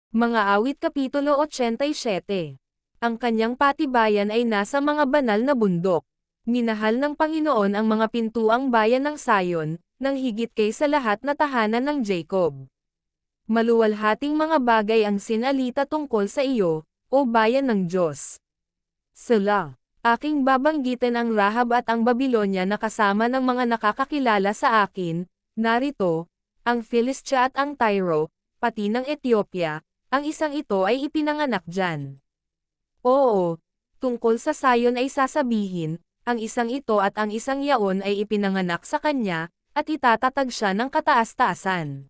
Mga awit Kapitulo 87. Ang kanyang patibayan ay nasa mga banal na bundok. Minahal ng Panginoon ang mga pintuang bayan ng Sayon, nang higit kaysa lahat na tahanan ng Jacob. Maluwalhating mga bagay ang sinalita tungkol sa iyo, o bayan ng Diyos. Sela. Aking babanggitin ang Rahab at ang Babilonya na kasama ng mga nakakakilala sa akin, narito, ang Philistia at ang Tyro, pati ng Ethiopia. Ang isang ito ay ipinanganak diyan. Oo, tungkol sa Sayon ay sasabihin, ang isang ito at ang isang yaon ay ipinanganak sa kanya, at itatatag siya ng kataas-taasan.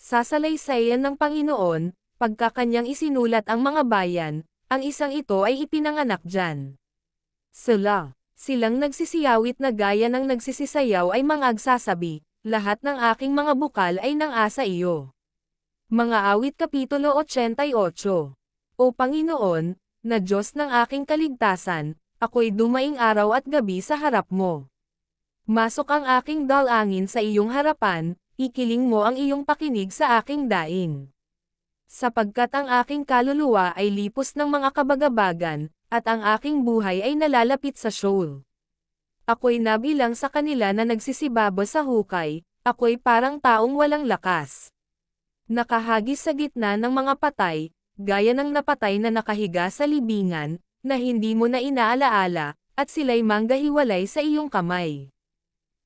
Sasalaysayan ng Panginoon, pagka kanyang isinulat ang mga bayan, ang isang ito ay ipinanganak diyan. Sela. Silang nagsisiyawit na gaya ng nagsisisayaw ay mangagsasabi, lahat ng aking mga bukal ay nang asa iyo. Mga awit Kapitulo 88. O Panginoon, na Diyos ng aking kaligtasan, ako'y dumaing araw at gabi sa harap mo. Masok ang aking dalangin sa iyong harapan, ikiling mo ang iyong pakinig sa aking daing. Sapagkat ang aking kaluluwa ay lipos ng mga kabagabagan, at ang aking buhay ay nalalapit sa Sheol. Ako'y nabilang sa kanila na nagsisibaba sa hukay, ako'y parang taong walang lakas. Nakahagis sa gitna ng mga patay, gaya ng napatay na nakahiga sa libingan, na hindi mo na inaalaala, at sila'y manggahiwalay sa iyong kamay.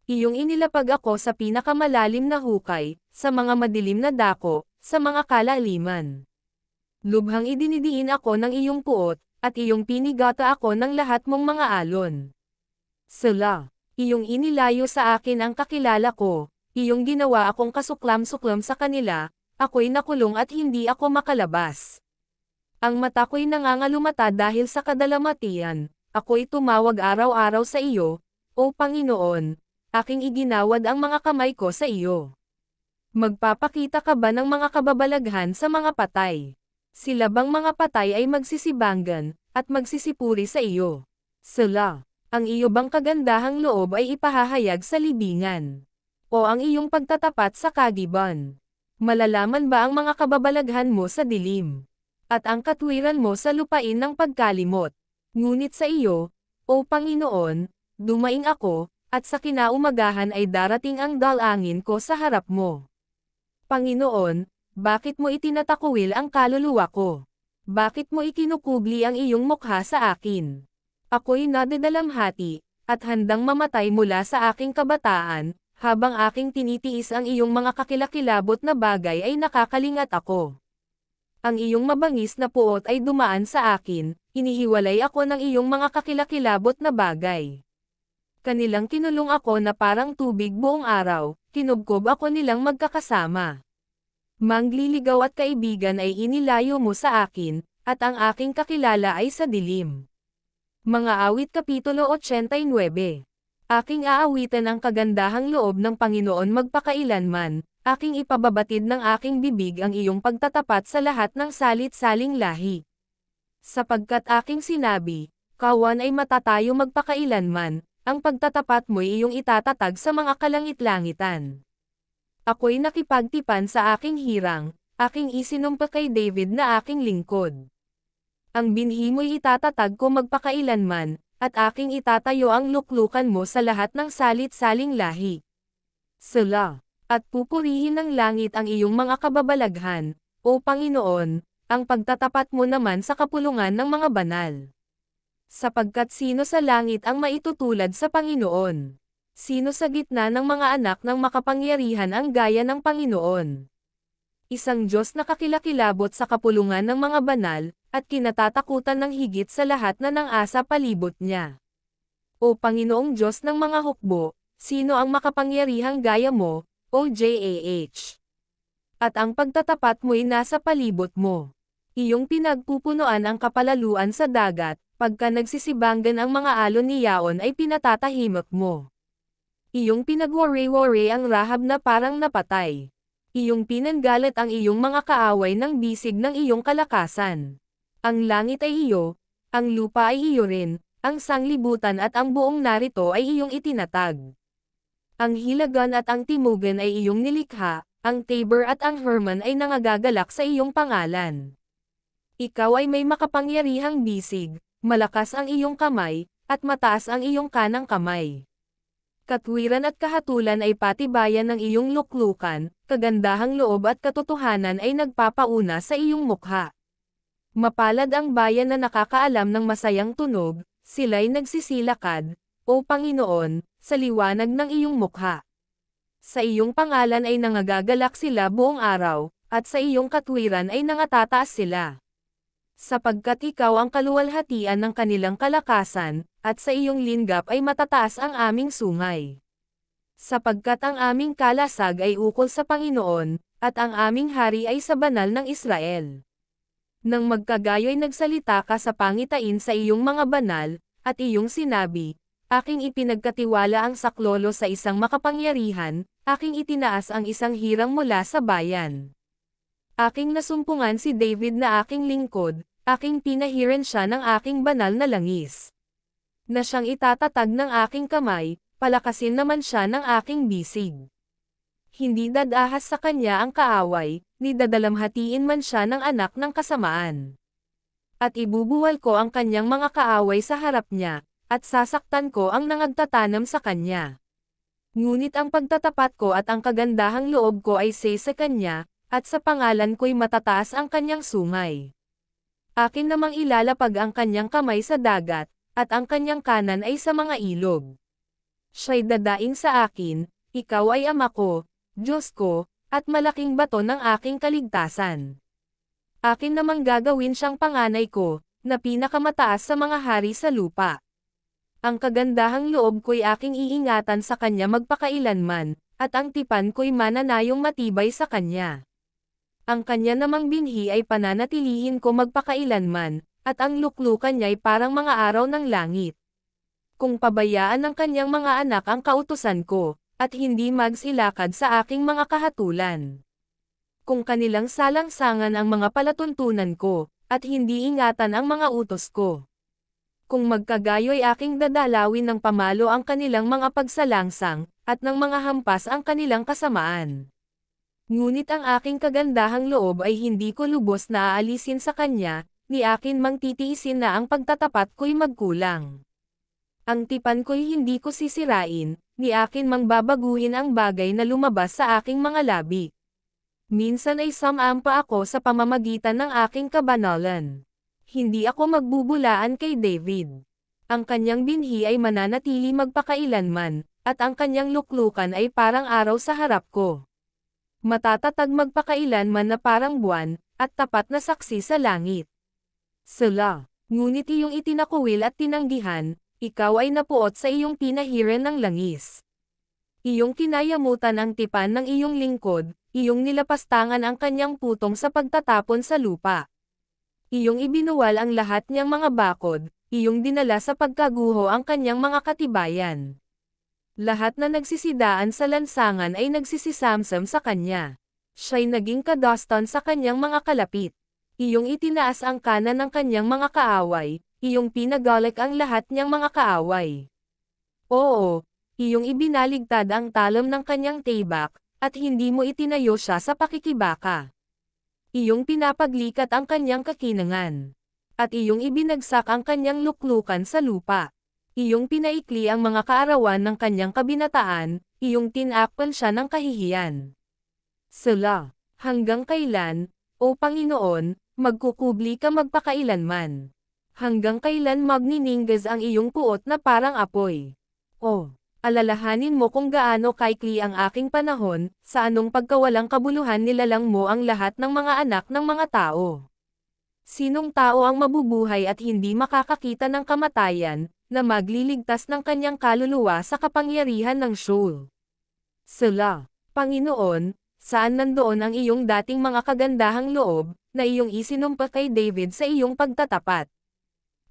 Iyong inilapag ako sa pinakamalalim na hukay, sa mga madilim na dako, sa mga kalaliman. Lubhang idinidiin ako ng iyong puot, at iyong pinigata ako ng lahat mong mga alon. Sela. Iyong inilayo sa akin ang kakilala ko, iyong ginawa akong kasuklam-suklam sa kanila, ako'y nakulong at hindi ako makalabas. Ang mata ko'y nangangalumata dahil sa kadalamatian, ako'y tumawag araw-araw sa iyo, O Panginoon, aking iginawad ang mga kamay ko sa iyo. Magpapakita ka ba ng mga kababalaghan sa mga patay? Sila bang mga patay ay magsisibanggan, at magsisipuri sa iyo? Sela. Ang iyo bang kagandahang loob ay ipahahayag sa libingan? O ang iyong pagtatapat sa kagiban? Malalaman ba ang mga kababalaghan mo sa dilim? At ang katwiran mo sa lupain ng pagkalimot? Ngunit sa iyo, O Panginoon, dumaing ako, at sa kinaumagahan ay darating ang dalangin ko sa harap mo. Panginoon, bakit mo itinatakwil ang kaluluwa ko? Bakit mo ikinukubli ang iyong mukha sa akin? Ako'y nadadalamhati, at handang mamatay mula sa aking kabataan, habang aking tinitiis ang iyong mga kakilakilabot na bagay ay nakakalingat ako. Ang iyong mabangis na puot ay dumaan sa akin, inihiwalay ako ng iyong mga kakilakilabot na bagay. Kanilang kinulong ako na parang tubig buong araw, kinubkob ako nilang magkakasama. Mangliligaw at kaibigan ay inilayo mo sa akin, at ang aking kakilala ay sa dilim. Mga awit Kapitulo 89. Aking aawitan ang kagandahang loob ng Panginoon magpakailanman, aking ipababatid ng aking bibig ang iyong pagtatapat sa lahat ng salit-saling lahi. Sapagkat aking sinabi, kawan ay matatayo magpakailanman, ang pagtatapat mo'y iyong itatatag sa mga kalangit-langitan. Ako'y nakipagtipan sa aking hirang, aking isinumpa kay David na aking lingkod. Ang binhi mo'y itatatag ko magpakailanman, at aking itatayo ang luklukan mo sa lahat ng salit-saling lahi. Sela. At pupurihin ng langit ang iyong mga kababalaghan, O Panginoon, ang pagtatapat mo naman sa kapulungan ng mga banal. Sapagkat sino sa langit ang maitutulad sa Panginoon? Sino sa gitna ng mga anak ng makapangyarihan ang gaya ng Panginoon? Isang Diyos na kakilakilabot sa kapulungan ng mga banal, at kinatatakutan ng higit sa lahat na nang-asa palibot niya. O Panginoong Diyos ng mga hukbo, sino ang makapangyarihang gaya mo, O JAH? At ang pagtatapat mo'y nasa palibot mo. Iyong pinagpupunuan ang kapalaluan sa dagat, pagka nagsisibanggan ang mga alon ni Yaon ay pinatatahimik mo. Iyong pinagwari-wari ang Rahab na parang napatay. Iyong pinanggalat ang iyong mga kaaway ng bisig ng iyong kalakasan. Ang langit ay iyo, ang lupa ay iyo rin, ang sanglibutan at ang buong narito ay iyong itinatag. Ang hilagan at ang timugan ay iyong nilikha, ang Tabor at ang Hermon ay nangagagalak sa iyong pangalan. Ikaw ay may makapangyarihang bisig, malakas ang iyong kamay, at mataas ang iyong kanang kamay. Katwiran at kahatulan ay patibayan ng iyong luklukan, kagandahang loob at katotohanan ay nagpapauna sa iyong mukha. Mapalad ang bayan na nakakaalam ng masayang tunog, sila'y nagsisilakad, o Panginoon, sa liwanag ng iyong mukha. Sa iyong pangalan ay nangagagalak sila buong araw, at sa iyong katwiran ay nangatataas sila. Sapagkat ikaw ang kaluwalhatian ng kanilang kalakasan, at sa iyong linggap ay matataas ang aming sungay. Sapagkat ang aming kalasag ay ukol sa Panginoon, at ang aming hari ay sa banal ng Israel. Nang magkagayo'y nagsalita ka sa pangitain sa iyong mga banal, at iyong sinabi, aking ipinagkatiwala ang saklolo sa isang makapangyarihan, aking itinaas ang isang hirang mula sa bayan. Aking nasumpungan si David na aking lingkod, aking pinahiran siya ng aking banal na langis. Na siyang itatatag ng aking kamay, palakasin naman siya ng aking bisig. Hindi dadahas sa kanya ang kaaway, ni dadalamhatiin man siya ng anak ng kasamaan. At ibubuwal ko ang kanyang mga kaaway sa harap niya, at sasaktan ko ang nangagtatanam sa kanya. Ngunit ang pagtatapat ko at ang kagandahang loob ko ay sa kanya, at sa pangalan ko'y matataas ang kanyang sungay. Akin namang ilalapag ang kanyang kamay sa dagat, at ang kanyang kanan ay sa mga ilog. Siya'y dadaing sa akin, ikaw ay Ama ko, Diyos ko, at malaking bato ng aking kaligtasan. Akin namang gagawin siyang panganay ko, na pinakamataas sa mga hari sa lupa. Ang kagandahang loob ko'y aking iingatan sa kanya magpakailanman, at ang tipan ko'y mananayong matibay sa kanya. Ang kanya namang binhi ay pananatilihin ko magpakailanman, at ang luklukan niya'y parang mga araw ng langit. Kung pabayaan ng kanyang mga anak ang kautusan ko, at hindi magsilakad sa aking mga kahatulan. Kung kanilang salangsangan ang mga palatuntunan ko, at hindi ingatan ang mga utos ko. Kung magkagayo'y aking dadalawin ng pamalo ang kanilang mga pagsalangsang, at ng mga hampas ang kanilang kasamaan. Ngunit ang aking kagandahang loob ay hindi ko lubos na aalisin sa kanya, ni akin mang titiisin na ang pagtatapat ko'y magkulang. Ang tipan ko'y hindi ko sisirain, ni akin mang babaguhin ang bagay na lumabas sa aking mga labi. Minsan ay samampa ako sa pamamagitan ng aking kabanalan. Hindi ako magbubulaan kay David. Ang kanyang binhi ay mananatili magpakailanman, at ang kanyang luklukan ay parang araw sa harap ko. Matatatag magpakailanman na parang buwan, at tapat na saksi sa langit. Sala, ngunit iyong itinakuwil at tinanggihan, ikaw ay napuot sa iyong pinahiran ng langis. Iyong kinayamutan ang tipan ng iyong lingkod, iyong nilapastangan ang kanyang putong sa pagtatapon sa lupa. Iyong ibinuwal ang lahat niyang mga bakod, iyong dinala sa pagkaguho ang kanyang mga katibayan. Lahat na nagsisidaan sa lansangan ay nagsisisamsam sa kanya. Siya'y naging kadastan sa kanyang mga kalapit. Iyong itinaas ang kanan ng kanyang mga kaaway, iyong pinagalik ang lahat niyang mga kaaway. Oo, iyong ibinaligtad ang talam ng kanyang tibak, at hindi mo itinayo siya sa pakikibaka. Iyong pinapaglikat ang kanyang kakinangan. At iyong ibinagsak ang kanyang luklukan sa lupa. Iyong pinaikli ang mga kaarawan ng kanyang kabinataan, iyong tinakpan siya ng kahihiyan. Sala, hanggang kailan, O Panginoon, magkukubli ka magpakailanman? Hanggang kailan magnininggas ang iyong puot na parang apoy? O, alalahanin mo kung gaano kaikli ang aking panahon, sa anong pagkawalang kabuluhan nilalang mo ang lahat ng mga anak ng mga tao. Sinong tao ang mabubuhay at hindi makakakita ng kamatayan, na magliligtas ng kanyang kaluluwa sa kapangyarihan ng Sheol? Sala, Panginoon, saan nandoon ang iyong dating mga kagandahang loob, na iyong isinumpa kay David sa iyong pagtatapat?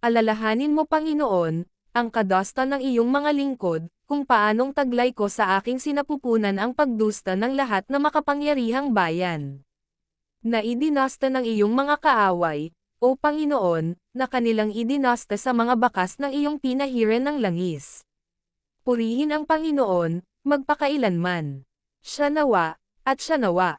Alalahanin mo Panginoon, ang kadasta ng iyong mga lingkod, kung paanong taglay ko sa aking sinapupunan ang pagdusta ng lahat na makapangyarihang bayan. Na idinasta ng iyong mga kaaway, O Panginoon, na kanilang idinasta sa mga bakas ng iyong pinahiran ng langis. Purihin ang Panginoon, magpakailanman. Siya nawa, At siya nawa.